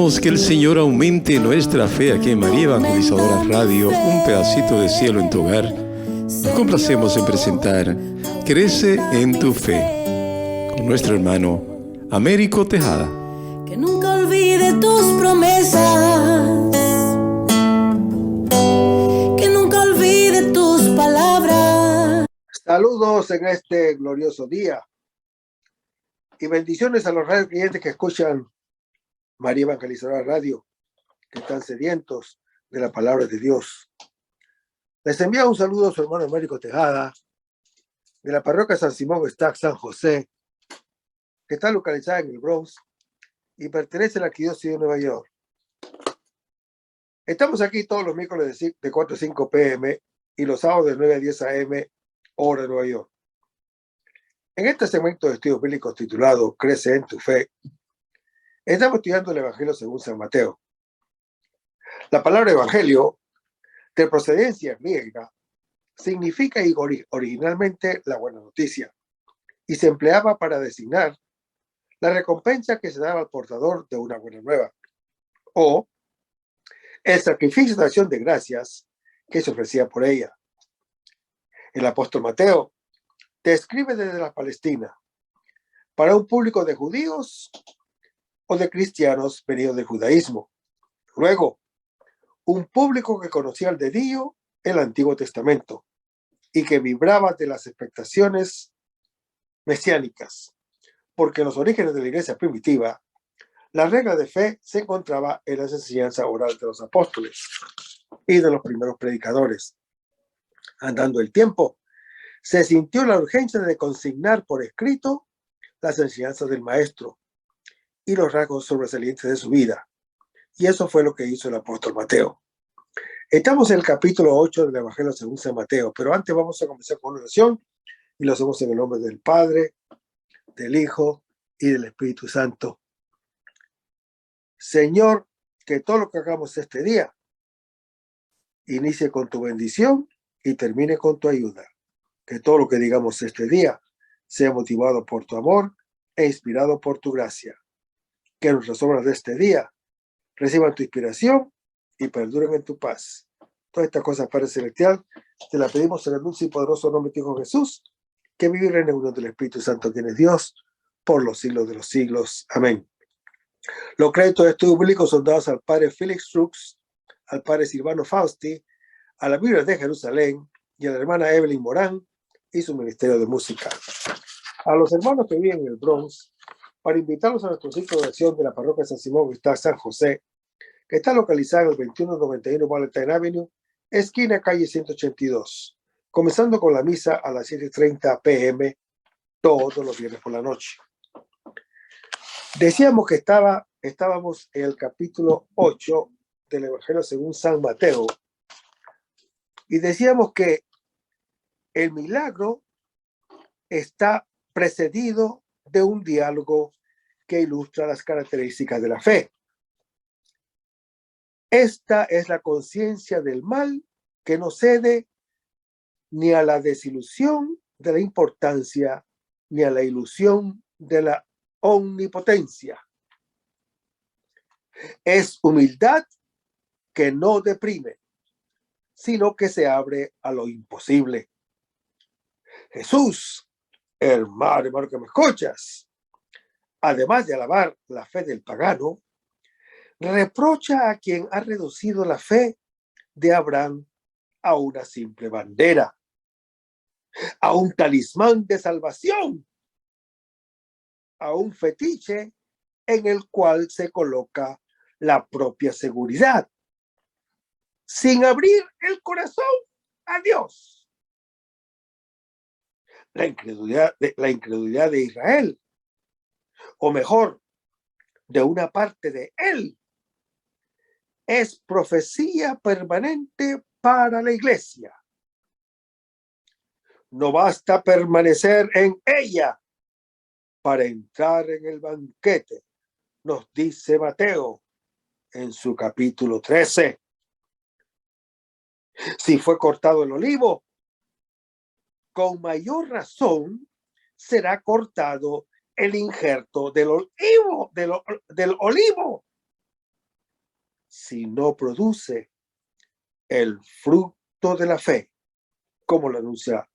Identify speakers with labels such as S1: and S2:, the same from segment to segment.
S1: Dejemos que el Señor aumente nuestra fe aquí en María Evangelizadora Radio, un pedacito de cielo en tu hogar. Nos complacemos en presentar Crece en tu fe con nuestro hermano Américo Tejada.
S2: Que nunca olvide tus promesas, que nunca olvide tus palabras.
S3: Saludos en este glorioso día y bendiciones a los radio clientes que escuchan María Evangelizadora Radio, que están sedientos de la palabra de Dios. Les envía un saludo a su hermano Américo Tejada, de la parroquia San Simón Stack San José, que está localizada en el Bronx y pertenece a la Arquidiócesis de Nueva York. Estamos aquí todos los miércoles de 4 a 5 p.m. y los sábados de 9 a 10 a.m. hora de Nueva York. En este segmento de estudios bíblicos titulado Crece en tu fe, estamos estudiando el Evangelio según San Mateo. La palabra Evangelio, de procedencia griega, significa originalmente la buena noticia y se empleaba para designar la recompensa que se daba al portador de una buena nueva o el sacrificio de acción de gracias que se ofrecía por ella. El apóstol Mateo describe desde la Palestina para un público de judíos o de cristianos venidos del judaísmo. Luego, un público que conocía al dedillo el Antiguo Testamento y que vibraba de las expectaciones mesiánicas, porque en los orígenes de la iglesia primitiva, la regla de fe se encontraba en las enseñanzas orales de los apóstoles y de los primeros predicadores. Andando el tiempo, se sintió la urgencia de consignar por escrito las enseñanzas del maestro y los rasgos sobresalientes de su vida. Y eso fue lo que hizo el apóstol Mateo. Estamos en el capítulo 8 del Evangelio según San Mateo, pero antes vamos a comenzar con una oración y lo hacemos en el nombre del Padre, del Hijo y del Espíritu Santo. Señor, que todo lo que hagamos este día inicie con tu bendición y termine con tu ayuda. Que todo lo que digamos este día sea motivado por tu amor e inspirado por tu gracia. Que nuestras obras de este día reciban tu inspiración y perduren en tu paz. Todas estas cosas, Padre Celestial, te las pedimos en el dulce y poderoso nombre de tu Hijo Jesús, que vive en la unión del Espíritu Santo, quien es Dios, por los siglos de los siglos. Amén. Los créditos de estudios bíblicos son dados al Padre Felix Trux, al Padre Silvano Fausti, a la Biblia de Jerusalén y a la hermana Evelyn Morán y su ministerio de música. A los hermanos que viven en el Bronx, para invitarlos a nuestro ciclo de acción de la parroquia San Simón está San José, que está localizada en el 2191 Valentine Avenue, esquina calle 182, comenzando con la misa a las 7:30 p.m. todos los viernes por la noche. Decíamos que estábamos en el capítulo 8 del Evangelio según San Mateo y decíamos que el milagro está precedido de un diálogo que ilustra las características de la fe. Esta es la conciencia del mal que no cede ni a la desilusión de la importancia ni a la ilusión de la omnipotencia. Es humildad que no deprime, sino que se abre a lo imposible. Jesús, hermano que me escuchas, además de alabar la fe del pagano, reprocha a quien ha reducido la fe de Abraham a una simple bandera, a un talismán de salvación, a un fetiche en el cual se coloca la propia seguridad, sin abrir el corazón a Dios. La incredulidad de Israel, o mejor, de una parte de él, es profecía permanente para la iglesia. No basta permanecer en ella para entrar en el banquete, nos dice Mateo en su capítulo 13. Si fue cortado el olivo, con mayor razón será cortado el injerto del olivo. si no produce el fruto de la fe, como lo anuncia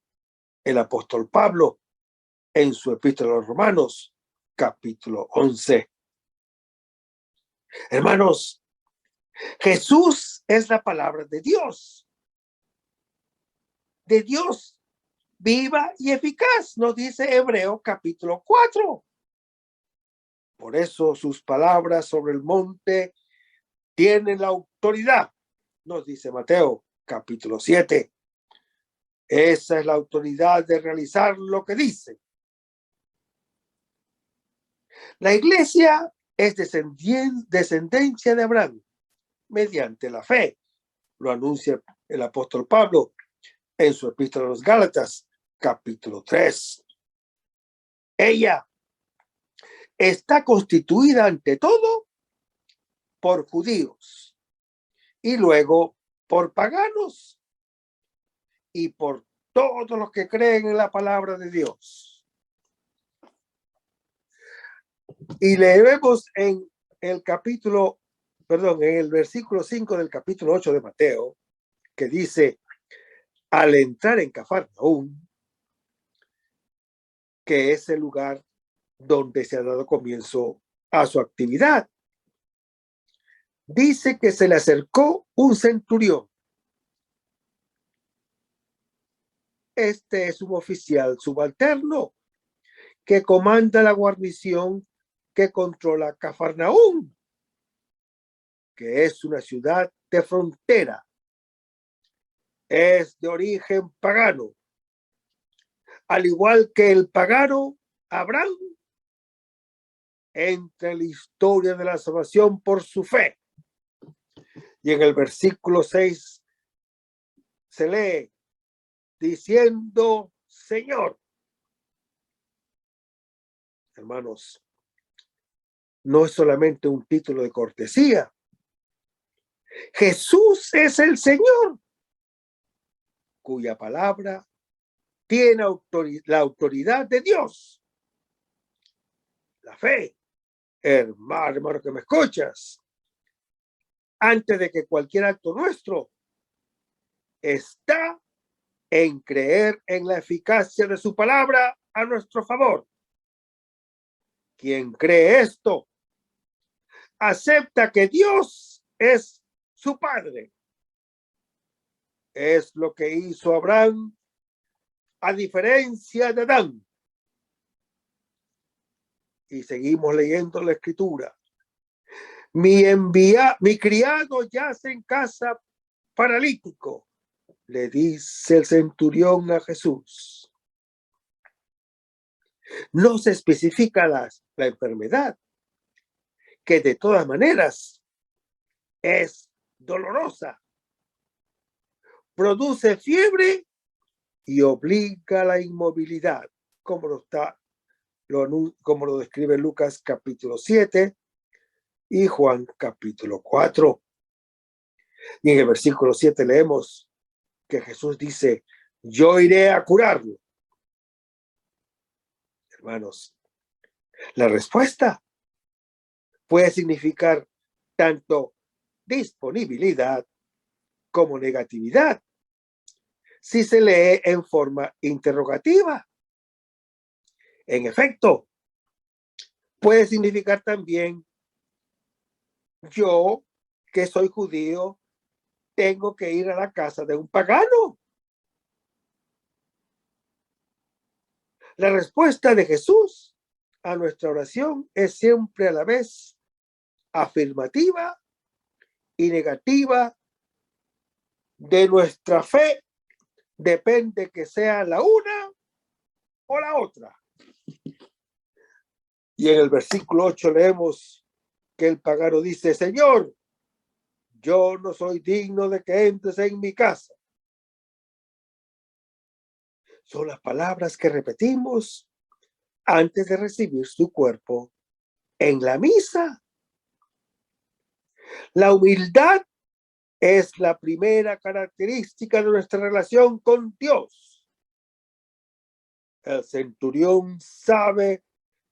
S3: el apóstol Pablo en su epístola a los Romanos, capítulo 11. Hermanos, Jesús es la palabra de Dios viva y eficaz, nos dice Hebreo capítulo 4. Por eso sus palabras sobre el monte tienen la autoridad, nos dice Mateo capítulo 7. Esa es la autoridad de realizar lo que dice. La iglesia es descendencia de Abraham mediante la fe. Lo anuncia el apóstol Pablo en su epístola a los Gálatas, capítulo 3. Ella está constituida ante todo por judíos y luego por paganos y por todos los que creen en la palabra de Dios. Y leemos en el versículo 5 del capítulo 8 de Mateo, que dice: al entrar en Cafarnaúm, que es el lugar donde se ha dado comienzo a su actividad, dice que se le acercó un centurión. Este es un oficial subalterno que comanda la guarnición que controla Cafarnaúm, que es una ciudad de frontera. Es de origen pagano, al igual que el pagano Abraham entra en la historia de la salvación por su fe. Y en el versículo 6 se lee diciendo: Señor. Hermanos, no es solamente un título de cortesía. Jesús es el Señor, cuya palabra tiene la autoridad de Dios. La fe, hermano que me escuchas, antes de que cualquier acto nuestro, está en creer en la eficacia de su palabra a nuestro favor. Quien cree esto, acepta que Dios es su Padre. Es lo que hizo Abraham, a diferencia de Adán. Y seguimos leyendo la escritura. Mi criado yace en casa paralítico, le dice el centurión a Jesús. No se especifica la enfermedad, que de todas maneras es dolorosa, produce fiebre y obliga a la inmovilidad, como lo describe Lucas capítulo 7 y Juan capítulo 4. Y en el versículo 7 leemos que Jesús dice: yo iré a curarlo. Hermanos, la respuesta puede significar tanto disponibilidad como negatividad si se lee en forma interrogativa. En efecto, puede significar también: yo, que soy judío, tengo que ir a la casa de un pagano. La respuesta de Jesús a nuestra oración es siempre a la vez afirmativa y negativa. De nuestra fe depende que sea la una o la otra. Y en el versículo 8 leemos que el pagano dice: Señor, yo no soy digno de que entres en mi casa. Son las palabras que repetimos antes de recibir su cuerpo en la misa. La humildad es la primera característica de nuestra relación con Dios. El centurión sabe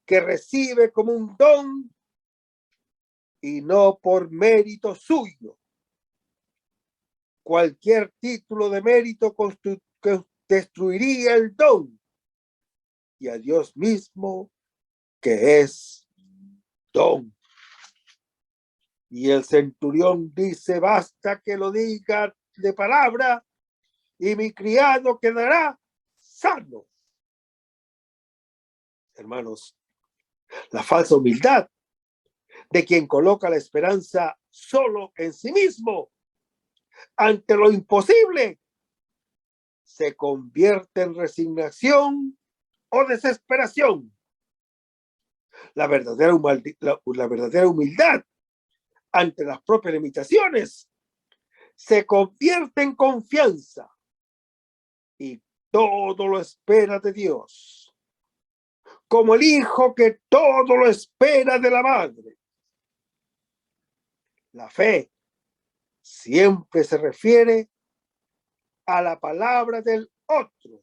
S3: que recibe como un don y no por mérito suyo. Cualquier título de mérito destruiría el don y a Dios mismo, que es don. Y el centurión dice: basta que lo diga de palabra y mi criado quedará sano. Hermanos, la falsa humildad de quien coloca la esperanza solo en sí mismo ante lo imposible se convierte en resignación o desesperación. La verdadera humildad ante las propias limitaciones se convierte en confianza y todo lo espera de Dios, como el hijo que todo lo espera de la madre. La fe siempre se refiere a la palabra del otro.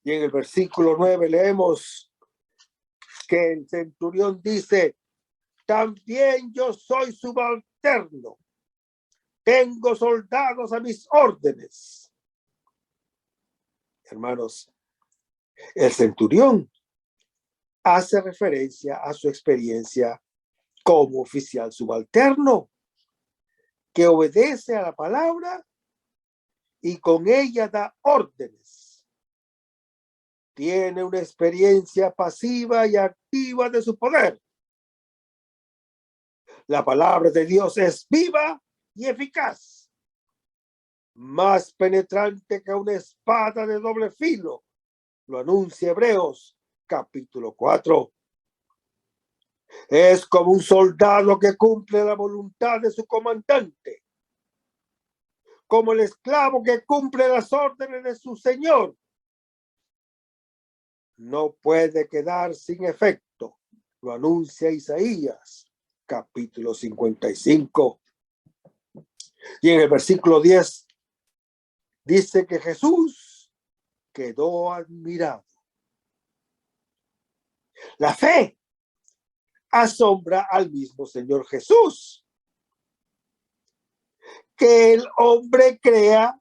S3: Y en el versículo 9 leemos que el centurión dice: también yo soy subalterno, tengo soldados a mis órdenes. Hermanos, el centurión hace referencia a su experiencia como oficial subalterno, que obedece a la palabra y con ella da órdenes. Tiene una experiencia pasiva y activa de su poder. La palabra de Dios es viva y eficaz, más penetrante que una espada de doble filo. Lo anuncia Hebreos capítulo 4. Es como un soldado que cumple la voluntad de su comandante, como el esclavo que cumple las órdenes de su señor. No puede quedar sin efecto. Lo anuncia Isaías capítulo 55. Y en el versículo 10 dice que Jesús quedó admirado. La fe asombra al mismo Señor Jesús. Que el hombre crea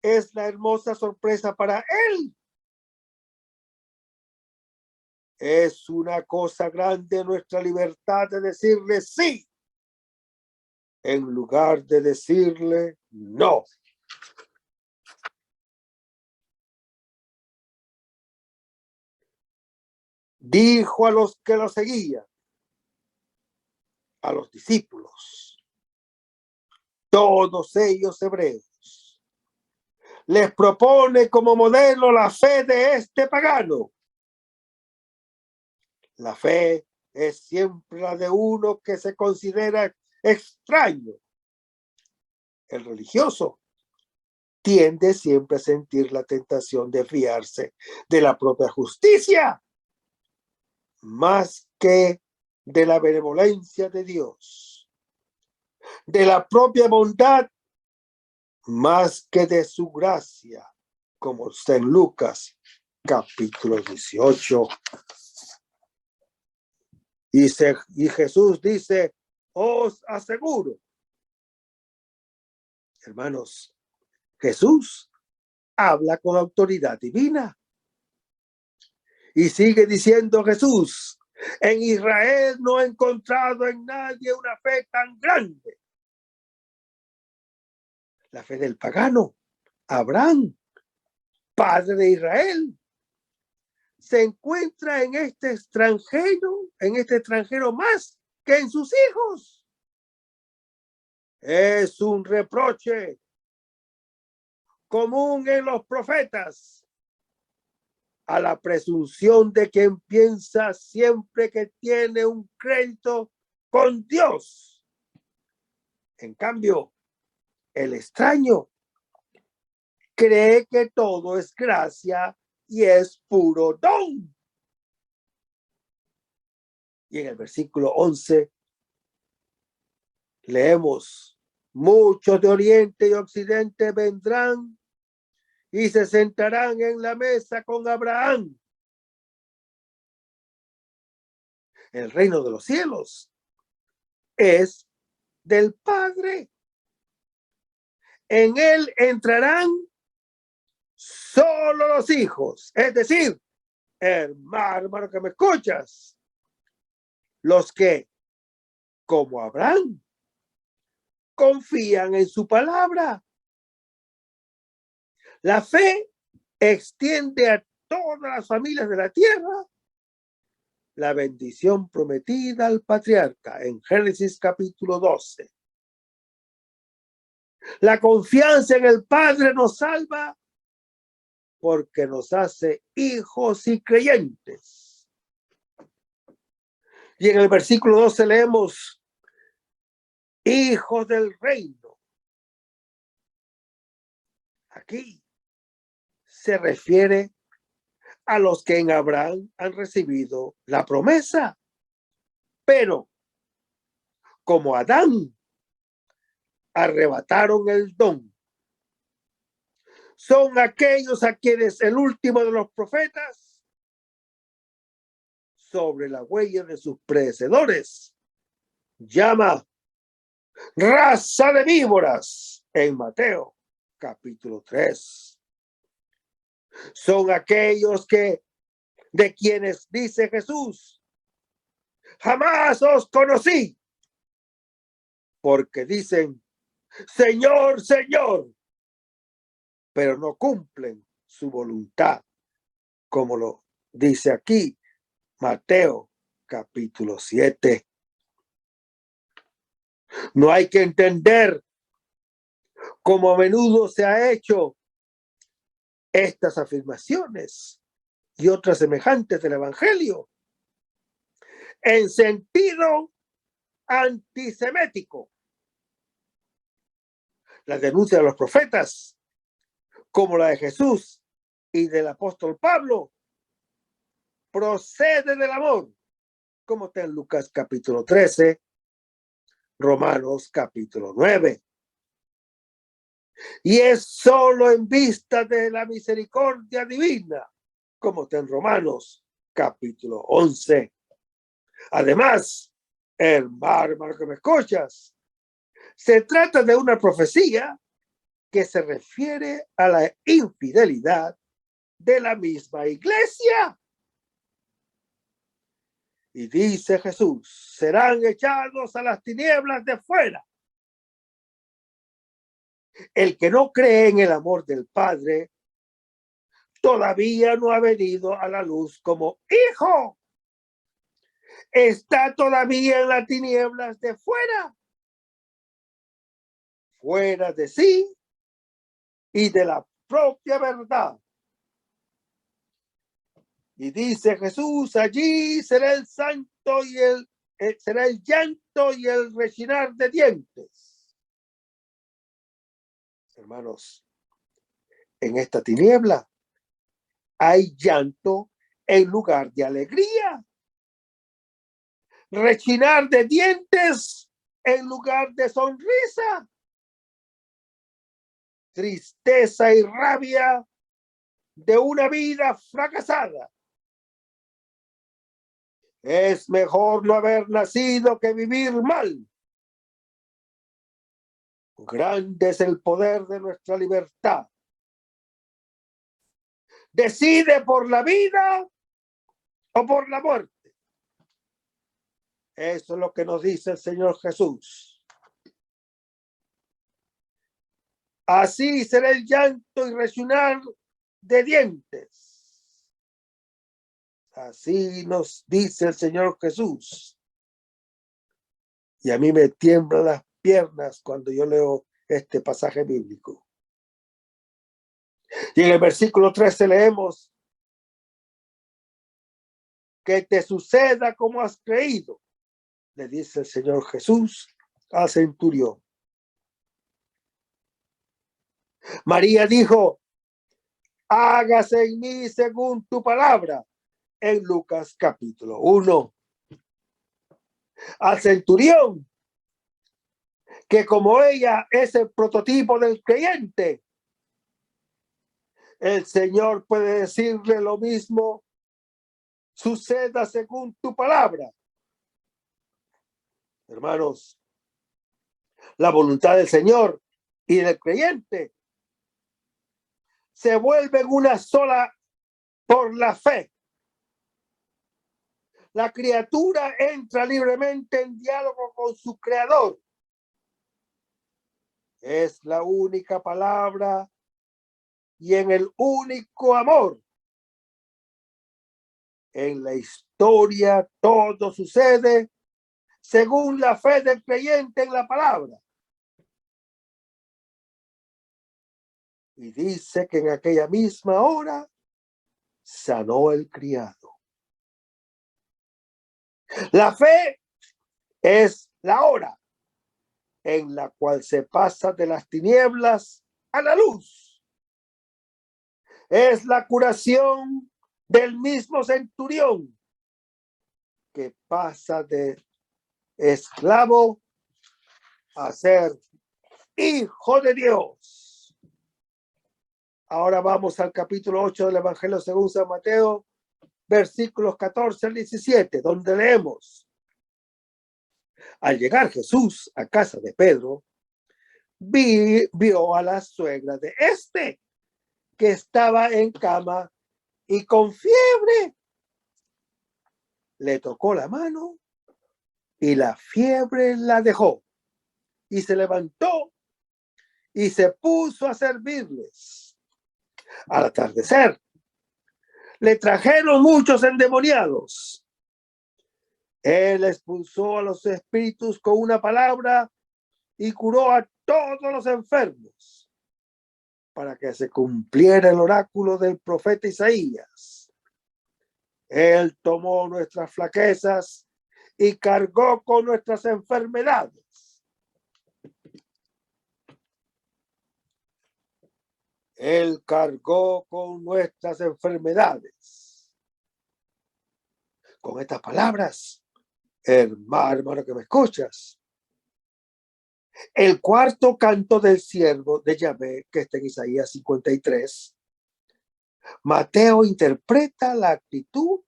S3: es la hermosa sorpresa para él. Es una cosa grande nuestra libertad de decirle sí, en lugar de decirle no. Dijo a los que lo seguían, a los discípulos, todos ellos hebreos, les propone como modelo la fe de este pagano. La fe es siempre la de uno que se considera extraño. El religioso tiende siempre a sentir la tentación de fiarse de la propia justicia más que de la benevolencia de Dios, de la propia bondad más que de su gracia, como está en Lucas capítulo 18. Y Jesús dice: os aseguro, hermanos, Jesús habla con autoridad divina. Y sigue diciendo Jesús: en Israel no he encontrado en nadie una fe tan grande. La fe del pagano, Abraham, padre de Israel, se encuentra en este extranjero más que en sus hijos. Es un reproche común en los profetas a la presunción de quien piensa siempre que tiene un crédito con Dios. En cambio, el extraño cree que todo es gracia y es puro don. Y en el versículo 11 leemos: muchos de oriente y occidente vendrán y se sentarán en la mesa con Abraham El reino de los cielos es del Padre. En él entrarán solo los hijos, es decir, hermano que me escuchas, los que, como Abraham, confían en su palabra. La fe extiende a todas las familias de la tierra la bendición prometida al patriarca en Génesis capítulo 12. La confianza en el Padre nos salva porque nos hace hijos y creyentes. Y en el versículo 12 leemos, hijos del reino. Aquí se refiere a los que en Abraham han recibido la promesa. Pero como Adán arrebataron el don, son aquellos a quienes el último de los profetas, sobre la huella de sus predecesores, llama raza de víboras en Mateo capítulo 3. Son aquellos que, de quienes dice Jesús, jamás os conocí, porque dicen, Señor, Señor, pero no cumplen su voluntad, como lo dice aquí Mateo capítulo 7. No hay que entender cómo a menudo se ha hecho estas afirmaciones y otras semejantes del Evangelio en sentido antisemético. La denuncia de los profetas, como la de Jesús y del apóstol Pablo, procede del amor, como está en Lucas capítulo 13, Romanos capítulo 9. Y es solo en vista de la misericordia divina, como está en Romanos capítulo 11. Además, hermano que me escuchas, se trata de una profecía que se refiere a la infidelidad de la misma iglesia. Y dice Jesús, serán echados a las tinieblas de fuera. El que no cree en el amor del Padre todavía no ha venido a la luz como hijo. Está todavía en las tinieblas de fuera, fuera de sí y de la propia verdad. Y dice Jesús, allí será el santo y será el llanto y el rechinar de dientes. Hermanos, en esta tiniebla hay llanto en lugar de alegría. Rechinar de dientes en lugar de sonrisa. Tristeza y rabia de una vida fracasada. Es mejor no haber nacido que vivir mal. Grande es el poder de nuestra libertad. Decide por la vida o por la muerte. Eso es lo que nos dice el Señor Jesús. Así será el llanto y rechinar de dientes. Así nos dice el Señor Jesús. Y a mí me tiemblan las piernas cuando yo leo este pasaje bíblico. Y en el versículo 13 leemos, que te suceda como has creído, le dice el Señor Jesús al centurión. María dijo, hágase en mí según tu palabra, en Lucas capítulo 1. Al centurión, que como ella es el prototipo del creyente, el Señor puede decirle lo mismo, suceda según tu palabra, Hermanos, la voluntad del Señor y del creyente se vuelven una sola por la fe. La criatura entra libremente en diálogo con su creador. Es la única palabra y en el único amor. En la historia todo sucede según la fe del creyente en la palabra. Y dice que en aquella misma hora sanó el criado. La fe es la hora en la cual se pasa de las tinieblas a la luz. Es la curación del mismo centurión que pasa de esclavo a ser hijo de Dios. Ahora vamos al capítulo 8 del Evangelio según San Mateo, versículos 14 al 17, donde leemos: al llegar Jesús a casa de Pedro, vio a la suegra de este, que estaba en cama y con fiebre. Le tocó la mano y la fiebre la dejó, y se levantó y se puso a servirles. Al atardecer, le trajeron muchos endemoniados. Él expulsó a los espíritus con una palabra y curó a todos los enfermos, para que se cumpliera el oráculo del profeta Isaías. Él tomó nuestras flaquezas y cargó con nuestras enfermedades. Él cargó con nuestras enfermedades. Con estas palabras, hermano que me escuchas, el cuarto canto del siervo de Yahvé, que está en Isaías 53, Mateo interpreta la actitud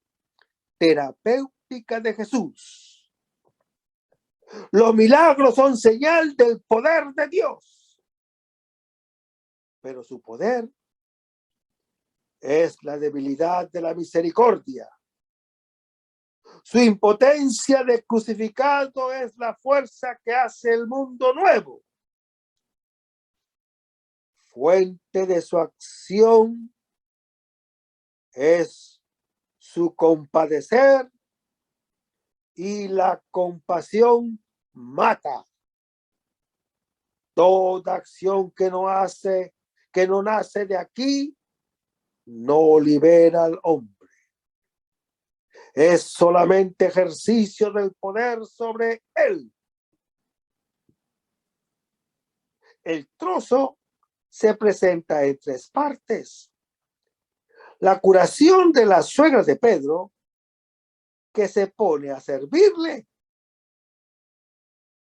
S3: terapéutica de Jesús. Los milagros son señal del poder de Dios, pero su poder es la debilidad de la misericordia. Su impotencia de crucificado es la fuerza que hace el mundo nuevo. Fuente de su acción es su compadecer, y la compasión mata. Toda acción que no nace de aquí, no libera al hombre. Es solamente ejercicio del poder sobre él. El trozo se presenta en tres partes. La curación de la suegra de Pedro, que se pone a servirle.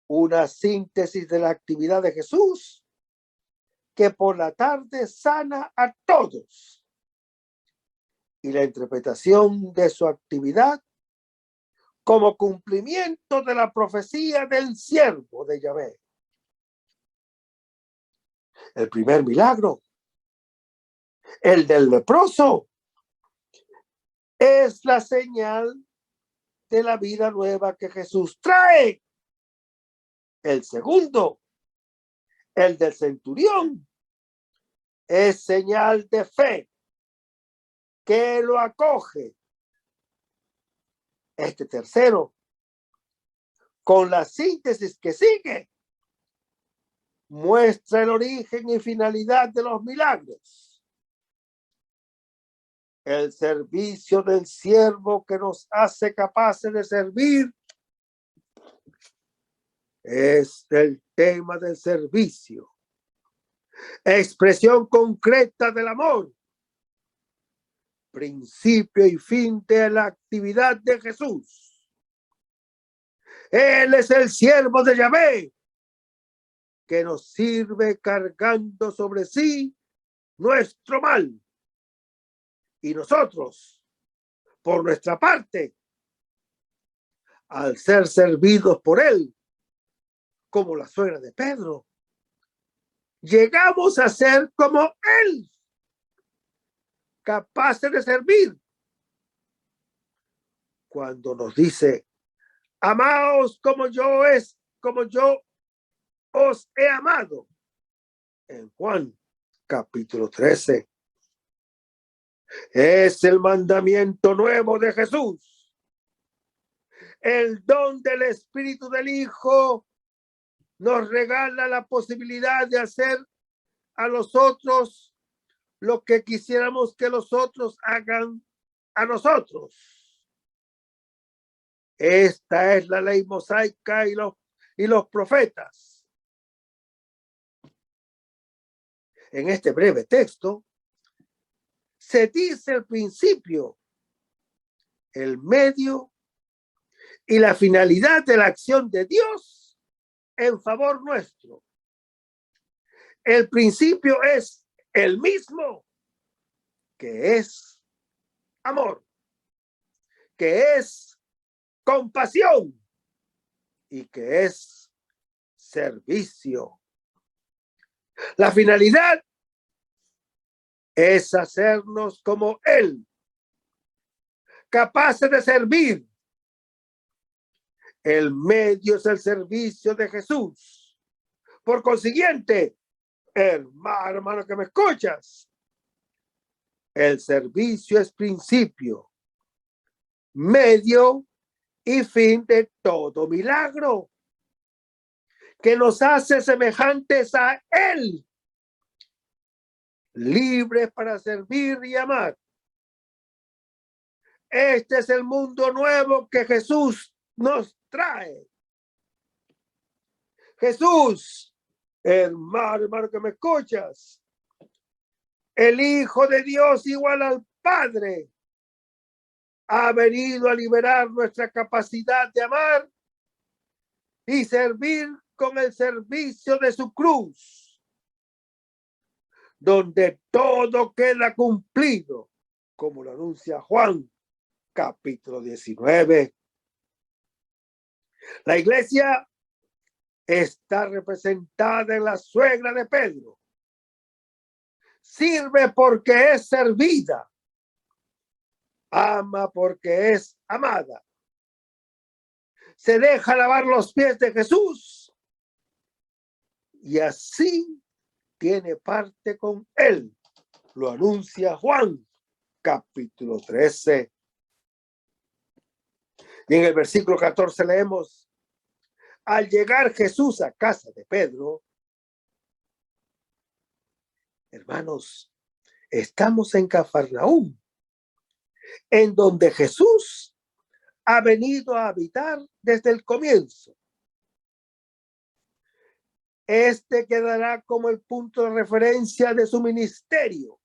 S3: Una síntesis de la actividad de Jesús, que por la tarde sana a todos. Y la interpretación de su actividad como cumplimiento de la profecía del siervo de Yahvé. El primer milagro, el del leproso, es la señal de la vida nueva que Jesús trae. El segundo, el del centurión, es señal de fe que lo acoge. Este tercero, con la síntesis que sigue, muestra el origen y finalidad de los milagros. El servicio del siervo que nos hace capaces de servir es el tema del servicio, expresión concreta del amor, principio y fin de la actividad de Jesús. Él es el siervo de Yahvé, que nos sirve cargando sobre sí nuestro mal. Y nosotros, por nuestra parte, al ser servidos por él, como la suegra de Pedro. Llegamos a ser como él, capaces de servir. Cuando nos dice, amaos como yo os he amado. En Juan capítulo 13. Es el mandamiento nuevo de Jesús. El don del Espíritu del Hijo nos regala la posibilidad de hacer a los otros lo que quisiéramos que los otros hagan a nosotros. Esta es la ley mosaica y los profetas. En este breve texto se dice el principio, el medio y la finalidad de la acción de Dios en favor nuestro. El principio es el mismo, que es amor, que es compasión y que es servicio. La finalidad es hacernos como Él, capaces de servir. El medio es el servicio de Jesús. Por consiguiente, hermano que me escuchas, el servicio es principio, medio y fin de todo milagro que nos hace semejantes a Él, libres para servir y amar. Este es el mundo nuevo que Jesús nos trae. Jesús, hermano que me escuchas, el Hijo de Dios igual al Padre, ha venido a liberar nuestra capacidad de amar y servir con el servicio de su cruz, donde todo queda cumplido, como lo anuncia Juan, capítulo 19. La iglesia está representada en la suegra de Pedro. Sirve porque es servida. Ama porque es amada. Se deja lavar los pies de Jesús y así tiene parte con él. Lo anuncia Juan, capítulo 13. Y en el versículo 14 leemos, al llegar Jesús a casa de Pedro, hermanos, estamos en Cafarnaúm, en donde Jesús ha venido a habitar desde el comienzo. Este quedará como el punto de referencia de su ministerio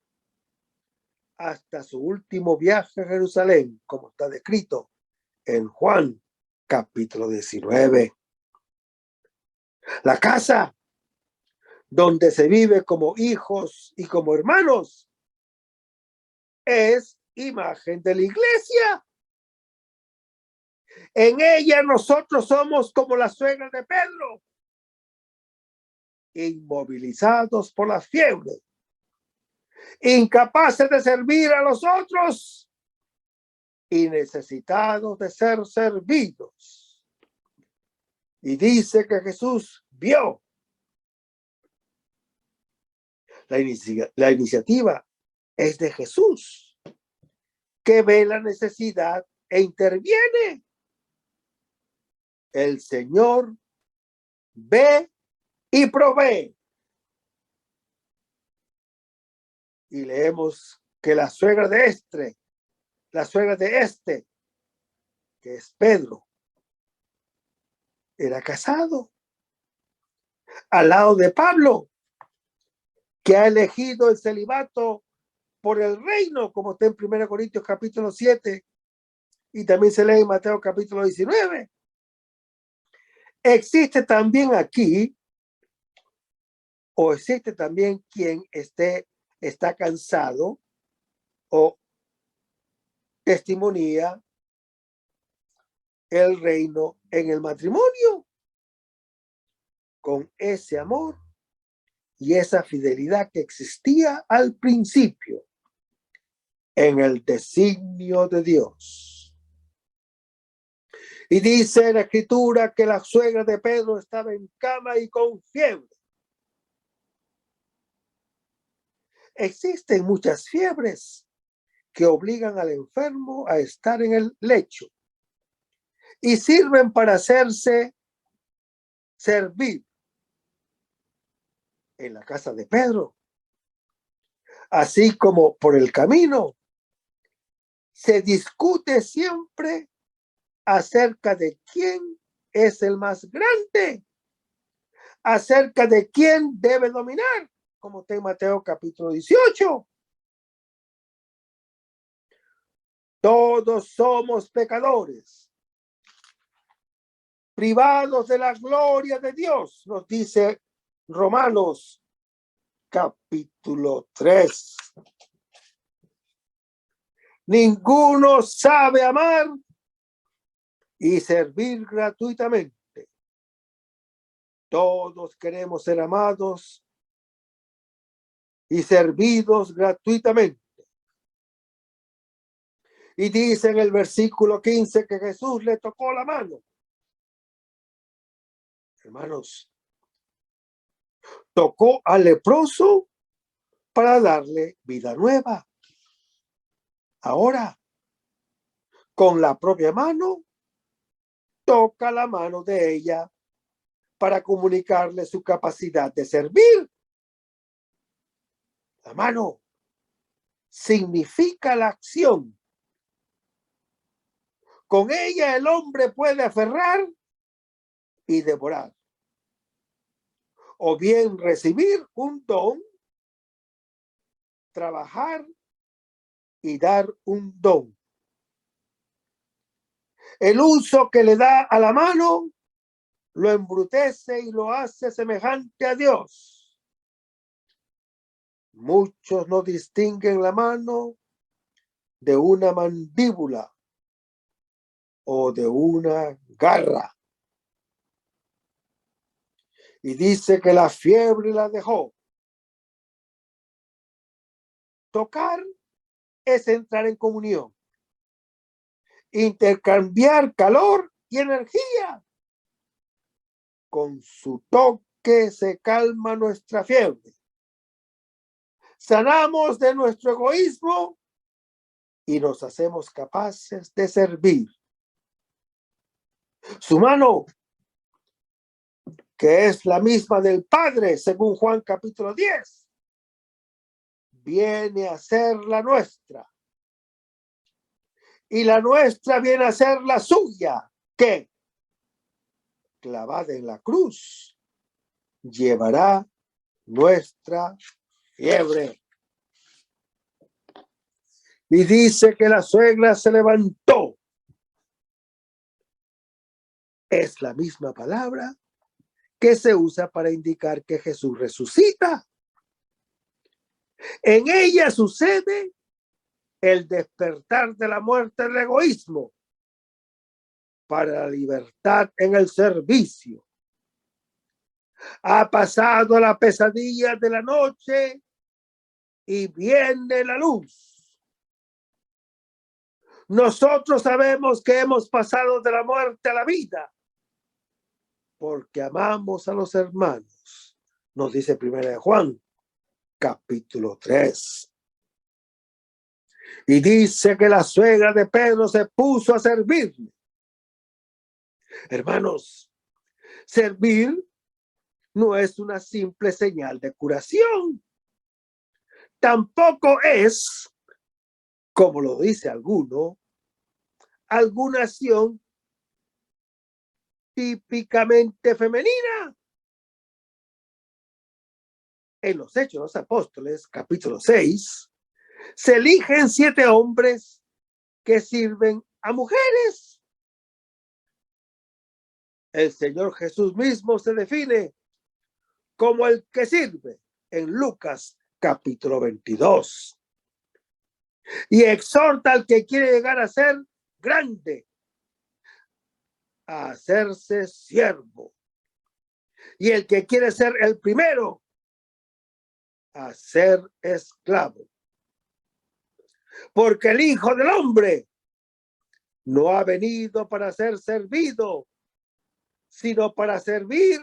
S3: hasta su último viaje a Jerusalén, como está descrito en Juan capítulo 19. La casa donde se vive como hijos y como hermanos es imagen de la iglesia. En ella nosotros somos como la suegra de Pedro, inmovilizados por la fiebre, incapaces de servir a los otros y necesitados de ser servidos. Y dice que Jesús vio. La iniciativa es de Jesús, que ve la necesidad e interviene. El Señor ve y provee. Y leemos que la suegra de este, que es Pedro, era casado al lado de Pablo, que ha elegido el celibato por el reino, como está en 1 Corintios capítulo 7, y también se lee en Mateo capítulo 19. Existe también aquí, o existe también quien está cansado o testimonia el reino en el matrimonio. con ese amor y esa fidelidad que existía al principio en el designio de Dios. Y dice la Escritura que la suegra de Pedro estaba en cama y con fiebre. Existen muchas fiebres que obligan al enfermo a estar en el lecho y sirven para hacerse servir en la casa de Pedro. Así como por el camino se discute siempre acerca de quién es el más grande, acerca de quién debe dominar, como está en Mateo capítulo 18. Todos somos pecadores, privados de la gloria de Dios, nos dice Romanos capítulo 3. Ninguno sabe amar y servir gratuitamente. Todos queremos ser amados y servidos gratuitamente. Y dice en el versículo 15 que Jesús le tocó la mano. Hermanos, tocó al leproso para darle vida nueva. Ahora, con la propia mano, toca la mano de ella para comunicarle su capacidad de servir. La mano significa la acción. Con ella el hombre puede aferrar y devorar, o bien recibir un don, trabajar y dar un don. El uso que le da a la mano lo embrutece y lo hace semejante a Dios. Muchos no distinguen la mano de una mandíbula o de una garra. Y dice que la fiebre la dejó. Tocar es entrar en comunión, intercambiar calor y energía. Con su toque se calma nuestra fiebre. Sanamos de nuestro egoísmo y nos hacemos capaces de servir. Su mano, que es la misma del Padre, según Juan capítulo 10, viene a ser la nuestra. Y la nuestra viene a ser la suya, que, clavada en la cruz, llevará nuestra fiebre. Y dice que la suegra se levantó. Es la misma palabra que se usa para indicar que Jesús resucita. En ella sucede el despertar de la muerte del egoísmo para la libertad en el servicio. Ha pasado la pesadilla de la noche y viene la luz. Nosotros sabemos que hemos pasado de la muerte a la vida porque amamos a los hermanos, nos dice 1 Juan capítulo 3. Y dice que la suegra de Pedro se puso a servirle. Hermanos, servir no es una simple señal de curación. Tampoco es, como lo dice alguna acción típicamente femenina. En los Hechos de los Apóstoles, capítulo 6, se eligen 7 hombres que sirven a mujeres. El Señor Jesús mismo se define como el que sirve en Lucas capítulo 22. Y exhorta al que quiere llegar a ser grande a hacerse siervo. y el que quiere ser el primero a ser esclavo. Porque el Hijo del Hombre no ha venido para ser servido, sino para servir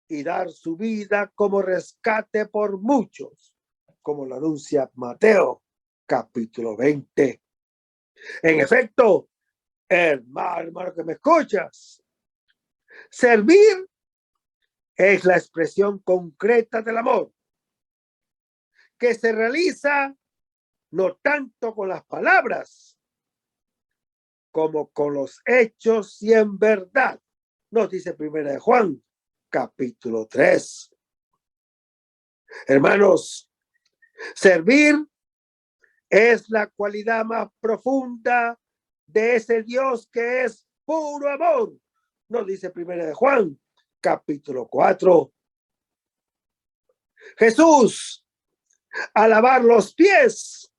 S3: y dar su vida como rescate por muchos, como lo anuncia Mateo, capítulo 20. En efecto, hermano que me escuchas, servir es la expresión concreta del amor, que se realiza no tanto con las palabras, como con los hechos y en verdad. Nos dice Primera de Juan, capítulo 3. Hermanos, servir es la cualidad más profunda de ese Dios que es puro amor. Nos dice Primera de Juan, capítulo 4. Jesús, al lavar los pies,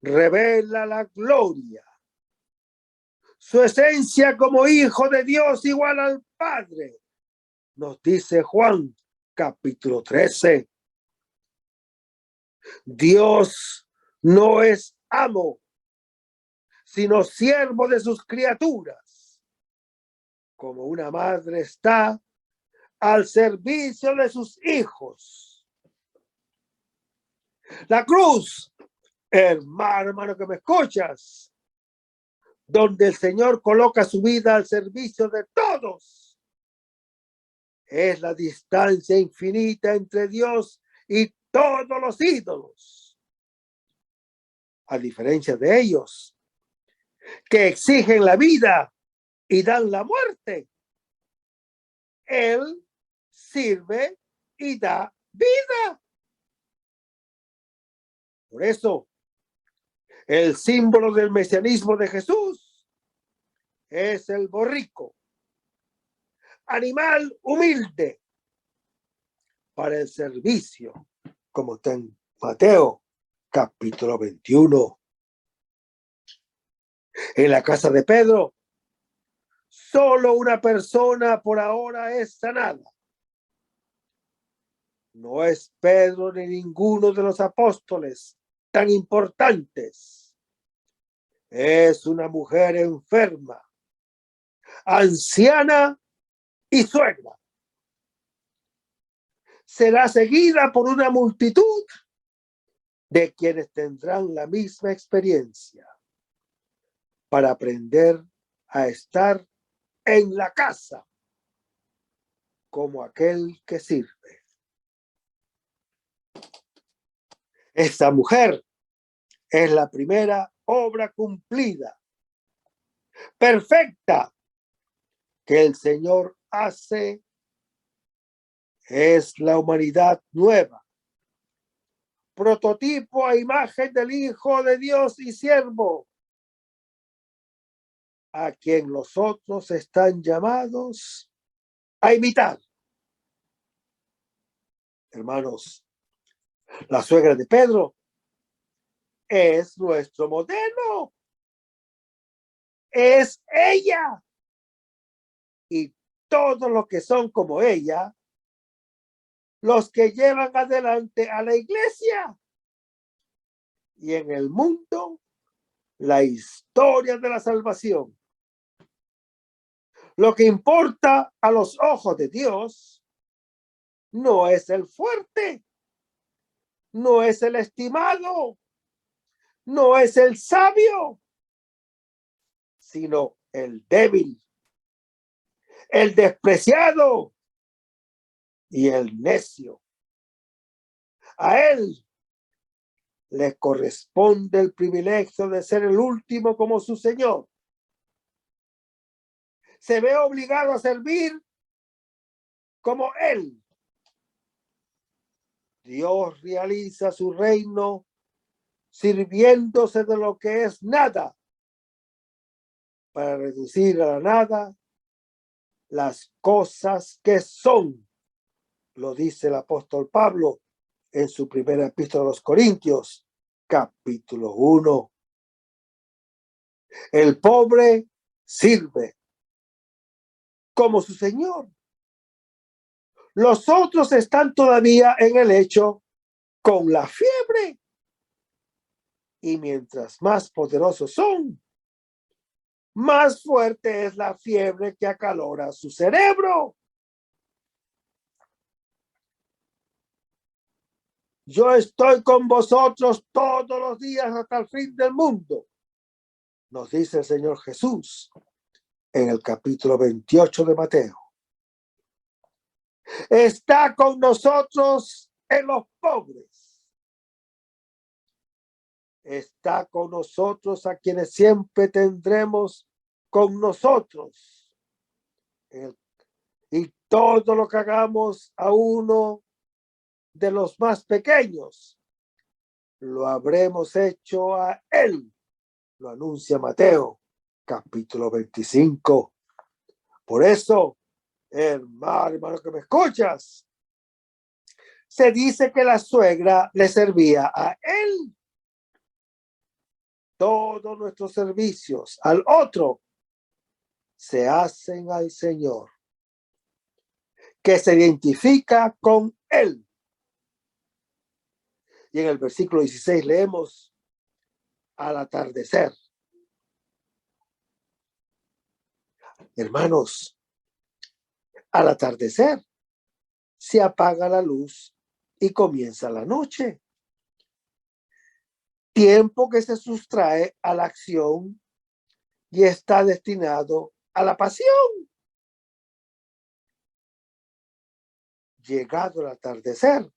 S3: revela la gloria, su esencia como hijo de Dios igual al Padre. Nos dice Juan, capítulo 13. Dios no es amo, sino siervo de sus criaturas, como una madre está al servicio de sus hijos. La cruz, hermano que me escuchas, donde el Señor coloca su vida al servicio de todos, es la distancia infinita entre Dios y todos los ídolos. A diferencia de ellos, que exigen la vida y dan la muerte, Él sirve y da vida. Por eso, el símbolo del mesianismo de Jesús es el borrico, animal humilde para el servicio, como está en Mateo, capítulo 21. En la casa de Pedro, solo una persona por ahora es sanada. No es Pedro ni ninguno de los apóstoles tan importantes. Es una mujer enferma, anciana y suegra. Será seguida por una multitud de quienes tendrán la misma experiencia para aprender a estar en la casa como aquel que sirve. Esta mujer es la primera obra cumplida, perfecta, que el Señor hace. Es la humanidad nueva, prototipo a imagen del Hijo de Dios y siervo, a quien los otros están llamados a imitar. Hermanos, la suegra de Pedro es nuestro modelo. Es ella. Y todos los que son como ella, los que llevan adelante a la iglesia y en el mundo la historia de la salvación. Lo que importa a los ojos de Dios no es el fuerte, no es el estimado, no es el sabio, sino el débil, el despreciado y el necio. A él le corresponde el privilegio de ser el último como su Señor. Se ve obligado a servir como Él. Dios realiza su reino sirviéndose de lo que es nada para reducir a la nada las cosas que son. Lo dice el apóstol Pablo en su primera epístola a los Corintios, capítulo 1. El pobre sirve como su Señor. Los otros están todavía en el lecho con la fiebre. Y mientras más poderosos son, más fuerte es la fiebre que acalora su cerebro. Yo estoy con vosotros todos los días hasta el fin del mundo, nos dice el Señor Jesús en el capítulo 28 de Mateo. Está con nosotros en los pobres. Está con nosotros a quienes siempre tendremos con nosotros. Y todo lo que hagamos a uno de los más pequeños, lo habremos hecho a él. Lo anuncia Mateo, capítulo 25. Por eso, hermano que me escuchas, se dice que la suegra le servía a él. Todos nuestros servicios al otro se hacen al Señor, que se identifica con él. Y en el versículo 16 leemos: al atardecer. Hermanos, al atardecer se apaga la luz y comienza la noche. Tiempo que se sustrae a la acción y está destinado a la pasión. Llegado el atardecer,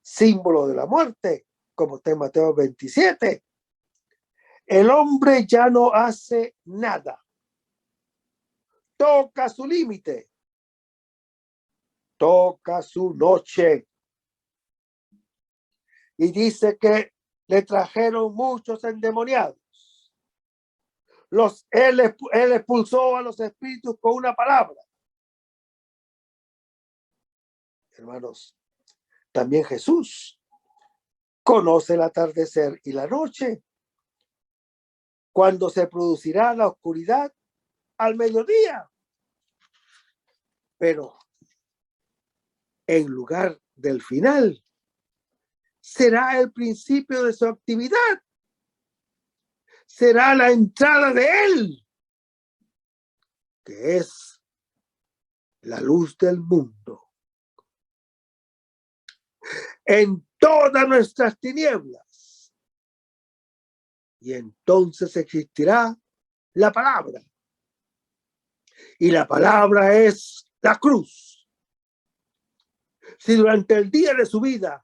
S3: símbolo de la muerte, como está en Mateo 27, el hombre ya no hace nada. Toca su límite. Toca su noche. Y dice que le trajeron muchos endemoniados. Él expulsó a los espíritus con una palabra. Hermanos, también Jesús conoce el atardecer y la noche, cuando se producirá la oscuridad al mediodía. Pero en lugar del final, será el principio de su actividad. Será la entrada de él, que es la luz del mundo. En todas nuestras tinieblas. Y entonces existirá la palabra. Y la palabra es la cruz. Si durante el día de su vida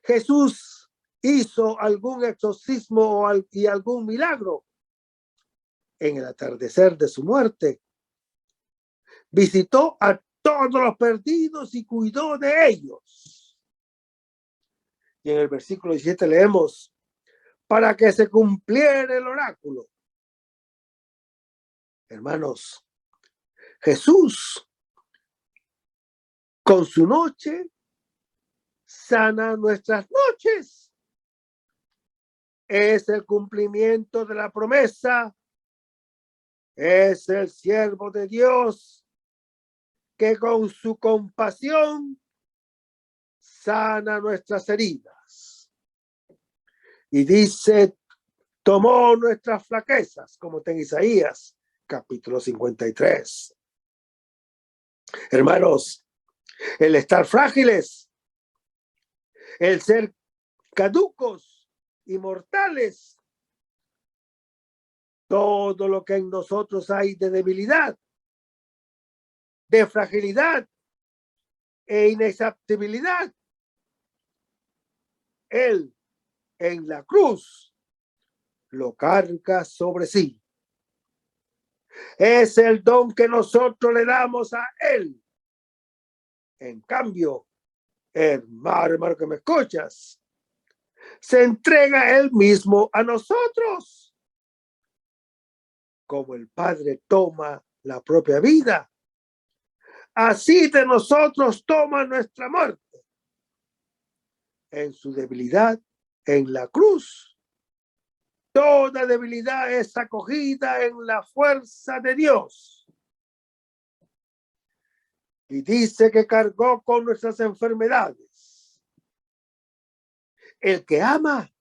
S3: Jesús hizo algún exorcismo y algún milagro, en el atardecer de su muerte visitó a todos los perdidos y cuidó de ellos. Y en el versículo 17 leemos: para que se cumpliera el oráculo. Hermanos, Jesús con su noche sana nuestras noches. Es el cumplimiento de la promesa. Es el siervo de Dios que con su compasión sana nuestras heridas. Y dice: tomó nuestras flaquezas, como está en Isaías, capítulo 53. Hermanos, el estar frágiles, el ser caducos y mortales, todo lo que en nosotros hay de debilidad, de fragilidad e inexhaustibilidad, él en la cruz lo carga sobre sí. Es el don que nosotros le damos a él. En cambio, hermano que me escuchas, se entrega él mismo a nosotros. Como el Padre toma la propia vida, así de nosotros toma nuestra muerte. En su debilidad, en la cruz, toda debilidad es acogida en la fuerza de Dios. Y dice que cargó con nuestras enfermedades. El que ama,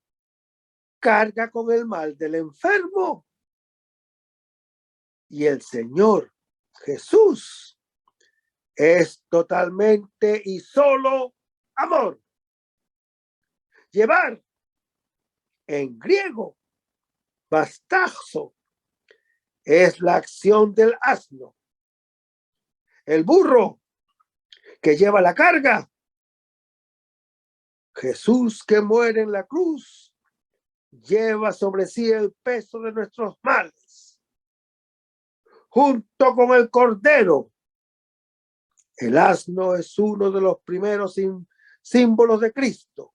S3: carga con el mal del enfermo. Y el Señor Jesús es totalmente y solo amor. Llevar, en griego, bastazo, es la acción del asno. El burro que lleva la carga. Jesús que muere en la cruz lleva sobre sí el peso de nuestros males. Junto con el cordero, el asno es uno de los primeros símbolos de Cristo.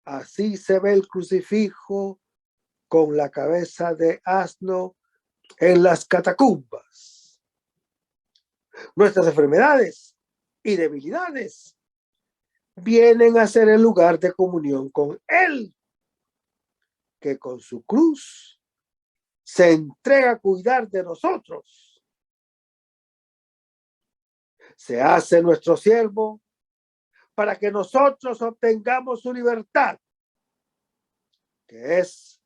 S3: Así se ve el crucifijo con la cabeza de asno en las catacumbas. Nuestras enfermedades y debilidades vienen a ser el lugar de comunión con Él, que con su cruz se entrega a cuidar de nosotros. Se hace nuestro siervo para que nosotros obtengamos su libertad, que es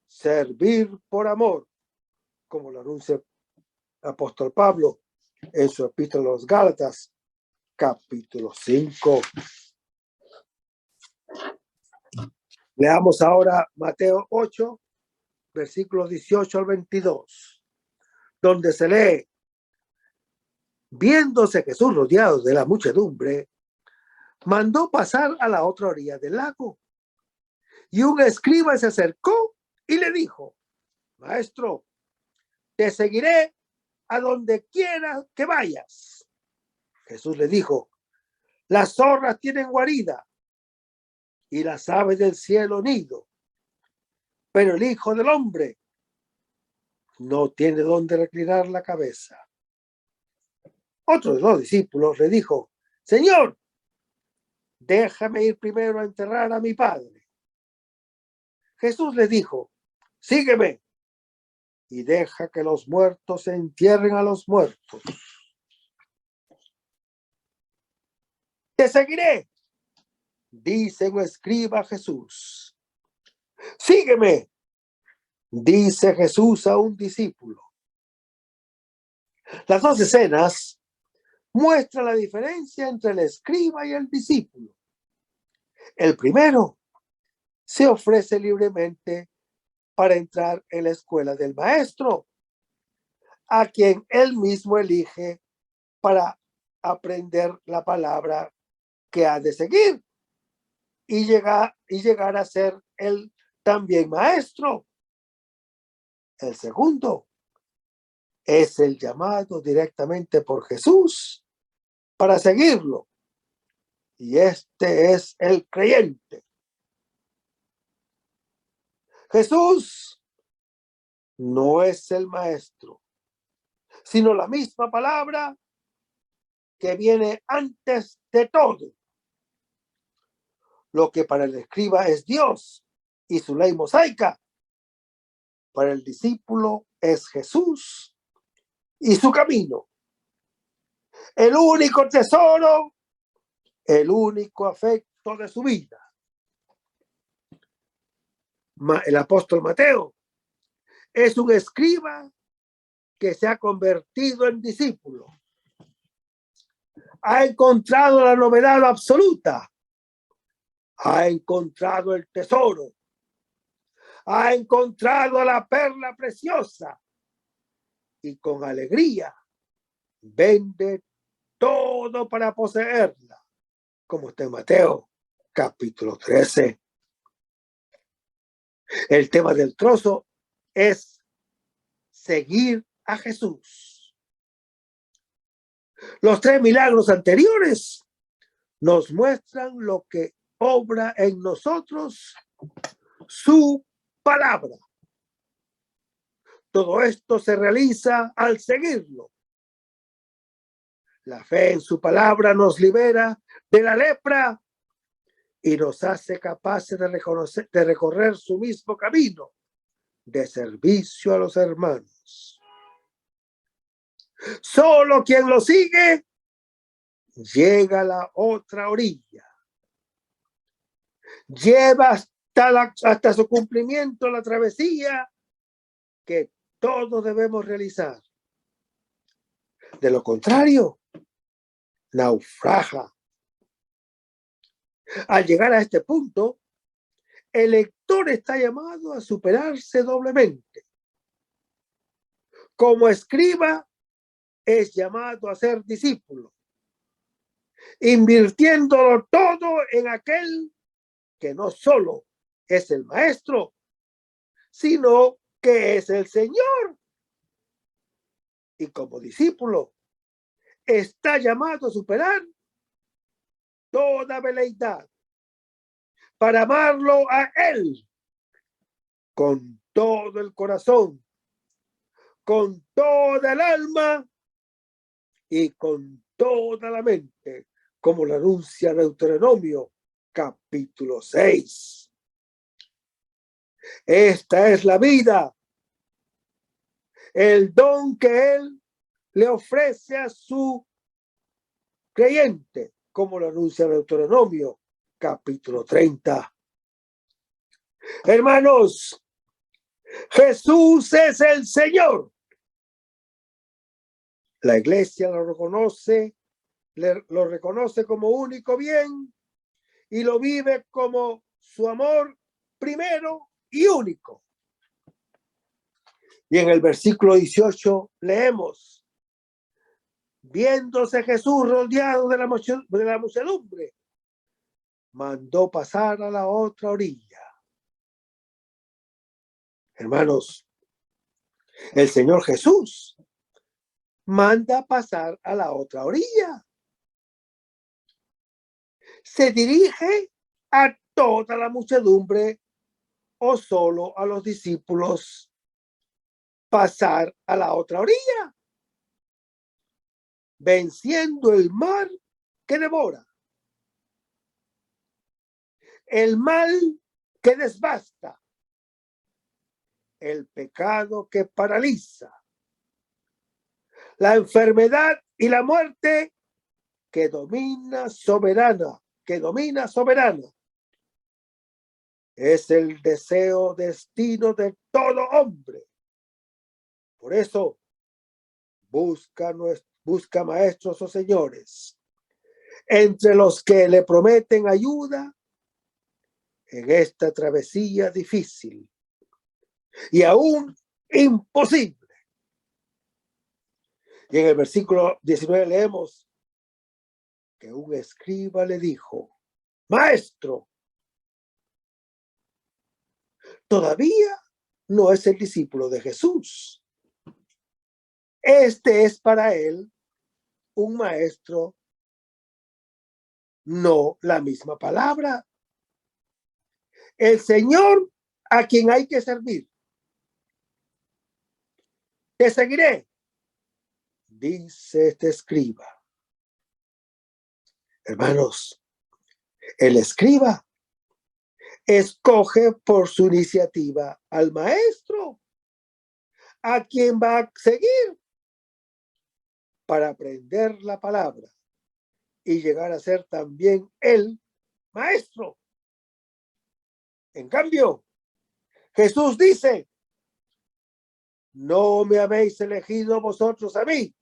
S3: servir por amor, como lo anuncia el apóstol Pablo en su epístola a los Gálatas, capítulo 5. Leamos ahora Mateo 8, versículos 18 al 22, donde se lee: viéndose Jesús rodeado de la muchedumbre, mandó pasar a la otra orilla del lago. Y un escriba se acercó y le dijo: Maestro, te seguiré a donde quiera que vayas. Jesús le dijo: las zorras tienen guarida y las aves del cielo nido, pero el Hijo del Hombre no tiene dónde reclinar la cabeza. Otro de los discípulos le dijo: Señor, déjame ir primero a enterrar a mi padre. Jesús le dijo: sígueme y deja que los muertos entierren a los muertos. Te seguiré, dice un escriba a Jesús. Sígueme, dice Jesús a un discípulo. Las dos escenas muestran la diferencia entre el escriba y el discípulo. El primero se ofrece libremente para entrar en la escuela del maestro, a quien él mismo elige para aprender la palabra que ha de seguir y llegar a ser él también maestro. El segundo es el llamado directamente por Jesús para seguirlo, y este es el creyente. Jesús no es el maestro, sino la misma palabra que viene antes de todo. Lo que para el escriba es Dios y su ley mosaica, para el discípulo es Jesús y su camino. El único tesoro, el único afecto de su vida. El apóstol Mateo es un escriba que se ha convertido en discípulo. Ha encontrado la novedad absoluta. Ha encontrado el tesoro. Ha encontrado la perla preciosa. Y con alegría vende todo para poseerla, como está en Mateo capítulo 13. El tema del trozo es seguir a Jesús. Los tres milagros anteriores nos muestran lo que obra en nosotros su palabra. Todo esto se realiza al seguirlo. La fe en su palabra nos libera de la lepra y nos hace capaces de recorrer su mismo camino de servicio a los hermanos. Solo quien lo sigue llega a la otra orilla. Lleva hasta su cumplimiento la travesía que todos debemos realizar. De lo contrario, naufraga. Al llegar a este punto, el lector está llamado a superarse doblemente. Como escriba, es llamado a ser discípulo, invirtiéndolo todo en aquel que no solo es el maestro, sino que es el Señor. Y como discípulo, está llamado a superar toda veleidad para amarlo a Él con todo el corazón, con toda el alma y con toda la mente, como lo anuncia Deuteronomio capítulo 6. Esta es la vida, el don que Él le ofrece a su creyente, como lo anuncia Deuteronomio capítulo 30. Hermanos, Jesús es el Señor. La iglesia lo reconoce como único bien y lo vive como su amor primero y único. Y en el versículo 18 leemos: viéndose Jesús rodeado de la muchedumbre, mandó pasar a la otra orilla. Hermanos, el Señor Jesús manda pasar a la otra orilla. ¿Se dirige a toda la muchedumbre o solo a los discípulos pasar a la otra orilla? Venciendo el mar que devora, el mal que devasta, el pecado que paraliza, la enfermedad y la muerte que domina soberana. Es el deseo destino de todo hombre. Por eso, busca maestros o señores entre los que le prometen ayuda en esta travesía difícil y aún imposible. Y en el versículo 19 leemos que un escriba le dijo: maestro, todavía no es el discípulo de Jesús. Este es para él un maestro, no la misma palabra. El Señor a quien hay que servir. Te seguiré, dice este escriba. Hermanos, el escriba escoge por su iniciativa al maestro, a quien va a seguir para aprender la palabra y llegar a ser también el maestro. En cambio, Jesús dice: no me habéis elegido vosotros a mí,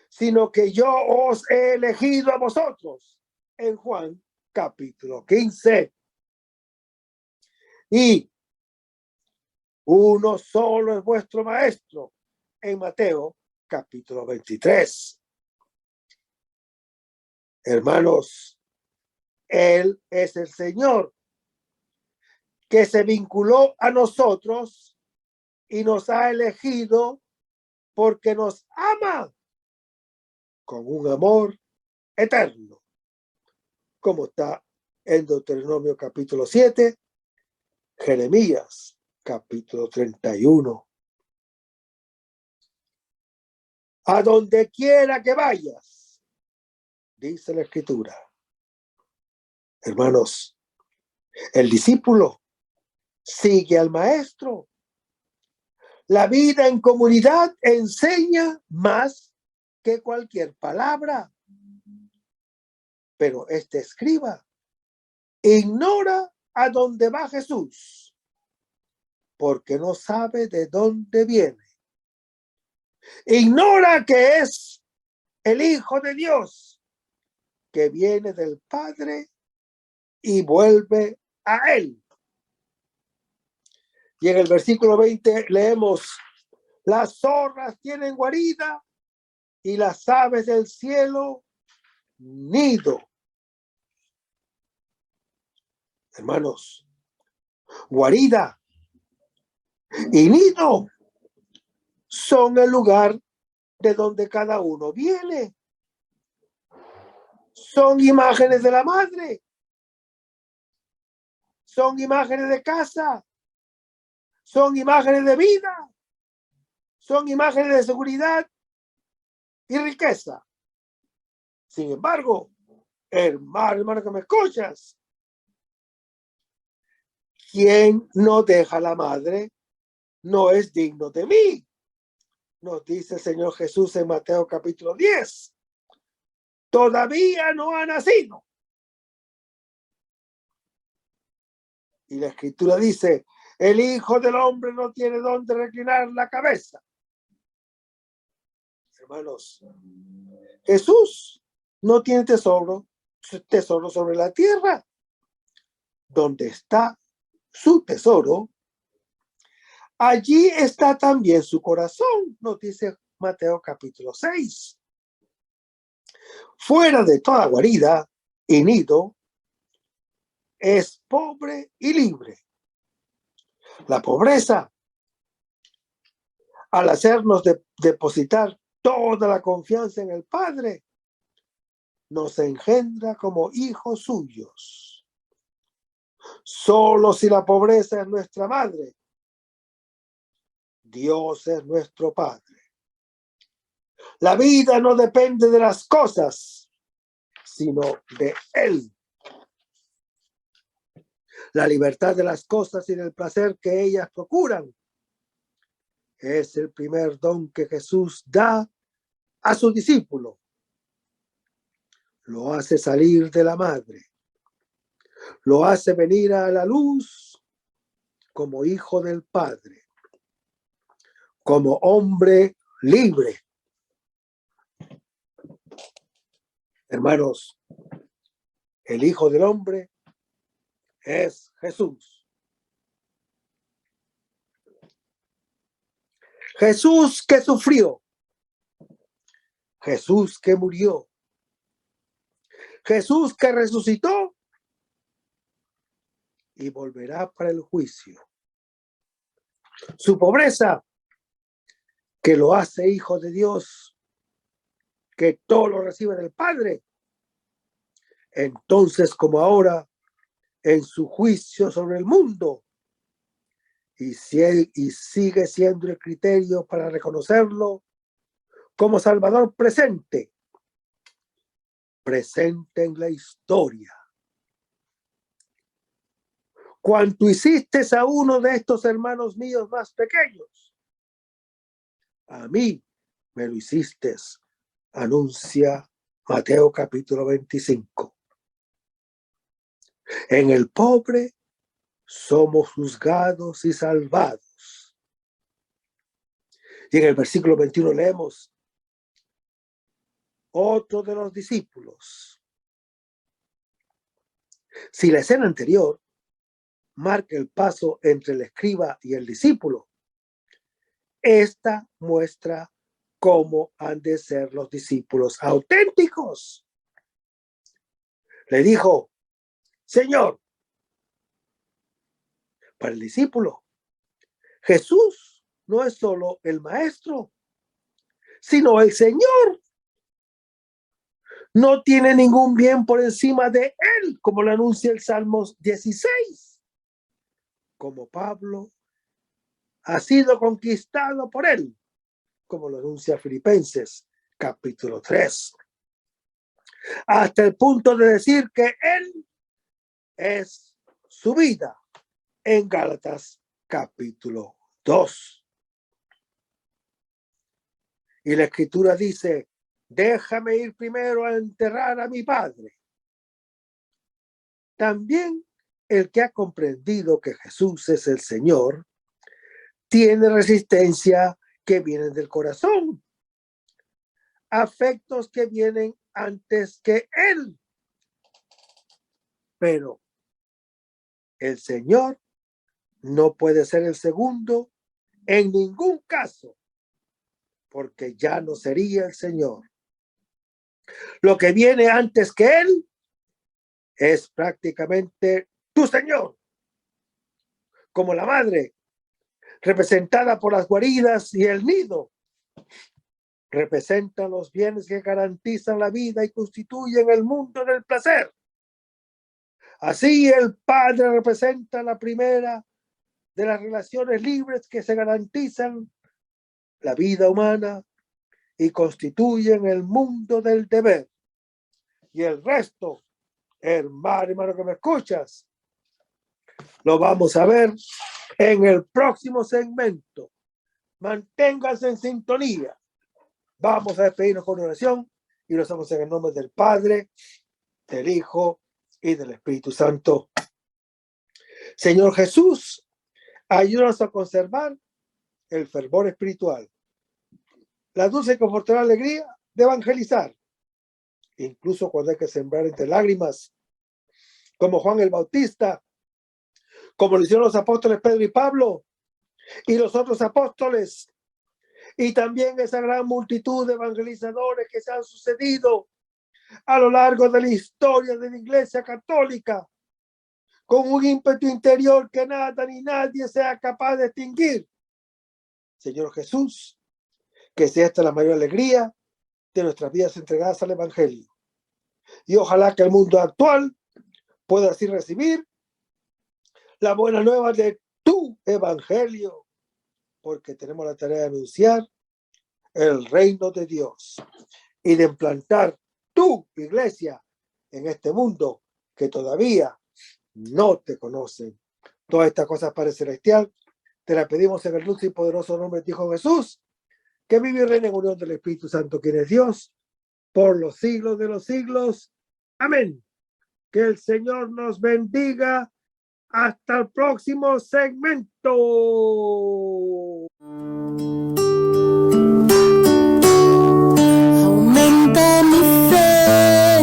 S3: sino que yo os he elegido a vosotros, en Juan capítulo 15. Y uno solo es vuestro maestro, en Mateo capítulo 23. Hermanos, Él es el Señor que se vinculó a nosotros y nos ha elegido porque nos ama con un amor eterno, como está en Deuteronomio capítulo 7, Jeremías capítulo 31. A donde quiera que vayas, dice la Escritura. Hermanos, el discípulo sigue al maestro. La vida en comunidad enseña más que cualquier palabra. Pero este escriba ignora a dónde va Jesús, porque no sabe de dónde viene. Ignora que es el Hijo de Dios, que viene del Padre y vuelve a Él. Y en el versículo 20 leemos: las zorras tienen guarida y las aves del cielo nido. Hermanos, guarida y nido son el lugar de donde cada uno viene. Son imágenes de la madre. Son imágenes de casa. Son imágenes de vida. Son imágenes de seguridad y riqueza. Sin embargo, hermano que me escuchas, quien no deja a la madre no es digno de mí. Nos dice el Señor Jesús en Mateo capítulo 10. Todavía no ha nacido. Y la Escritura dice: el Hijo del Hombre no tiene dónde reclinar la cabeza. Hermanos, Jesús no tiene tesoro sobre la tierra. Donde está su tesoro, allí está también su corazón, nos dice Mateo capítulo 6. Fuera de toda guarida y nido, es pobre y libre. La pobreza, al hacernos depositar toda la confianza en el Padre, nos engendra como hijos suyos. Solo si la pobreza es nuestra madre, Dios es nuestro Padre. La vida no depende de las cosas, sino de Él. La libertad de las cosas y del placer que ellas procuran es el primer don que Jesús da a su discípulo. Lo hace salir de la madre. Lo hace venir a la luz como hijo del Padre, como hombre libre. Hermanos, el Hijo del Hombre es Jesús. Jesús que sufrió. Jesús que murió. Jesús que resucitó y volverá para el juicio. Su pobreza, que lo hace hijo de Dios, que todo lo recibe del Padre. Entonces, como ahora, en su juicio sobre el mundo, y sigue siendo el criterio para reconocerlo como Salvador presente en la historia. Cuanto hiciste a uno de estos hermanos míos más pequeños, a mí me lo hiciste, anuncia Mateo capítulo 25. En el pobre somos juzgados y salvados. Y en el versículo 21 leemos: otro de los discípulos. Si la escena anterior marca el paso entre el escriba y el discípulo, esta muestra cómo han de ser los discípulos auténticos. Le dijo: Señor. Para el discípulo, Jesús no es solo el maestro, sino el Señor. No tiene ningún bien por encima de él, como lo anuncia el Salmos 16. Como Pablo ha sido conquistado por él, como lo anuncia Filipenses capítulo 3. Hasta el punto de decir que él es su vida en Gálatas capítulo 2. Y la Escritura dice, déjame ir primero a enterrar a mi padre. También el que ha comprendido que Jesús es el Señor, tiene resistencia que viene del corazón, afectos que vienen antes que Él. Pero el Señor no puede ser el segundo en ningún caso, porque ya no sería el Señor. Lo que viene antes que Él es prácticamente tu Señor, como la madre, representada por las guaridas y el nido, representan los bienes que garantizan la vida y constituyen el mundo del placer. Así el Padre representa la primera de las relaciones libres que se garantizan la vida humana y constituyen el mundo del deber. Y el resto, hermano que me escuchas, lo vamos a ver en el próximo segmento. Manténganse en sintonía. Vamos a despedirnos con oración y lo hacemos en el nombre del Padre, del Hijo y del Espíritu Santo. Señor Jesús, ayúdanos a conservar el fervor espiritual, la dulce y confortable alegría de evangelizar, incluso cuando hay que sembrar entre lágrimas, como Juan el Bautista, como lo hicieron los apóstoles Pedro y Pablo y los otros apóstoles, y también esa gran multitud de evangelizadores que se han sucedido a lo largo de la historia de la Iglesia Católica, con un ímpetu interior que nada ni nadie sea capaz de extinguir. Señor Jesús, que sea esta la mayor alegría de nuestras vidas entregadas al Evangelio. Y ojalá que el mundo actual pueda así recibir la buena nueva de tu Evangelio, porque tenemos la tarea de anunciar el reino de Dios y de implantar tu iglesia en este mundo que todavía no te conocen. Todas estas cosas, Padre Celestial, te las pedimos en el dulce y poderoso nombre de tu Hijo Jesús, que vive y reina en unión del Espíritu Santo, quien es Dios, por los siglos de los siglos. Amén. Que el Señor nos bendiga. Hasta el próximo segmento.
S2: Aumenta mi fe,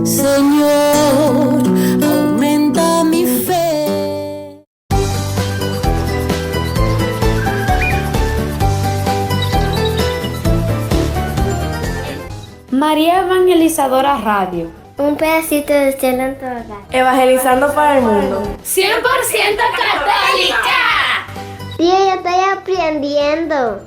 S2: Señor, aumenta mi fe.
S4: María Evangelizadora Radio.
S5: Un pedacito de cielo en tu hogar.
S4: Evangelizando para el mundo.
S6: 100% católica.
S5: Tía, yo estoy aprendiendo.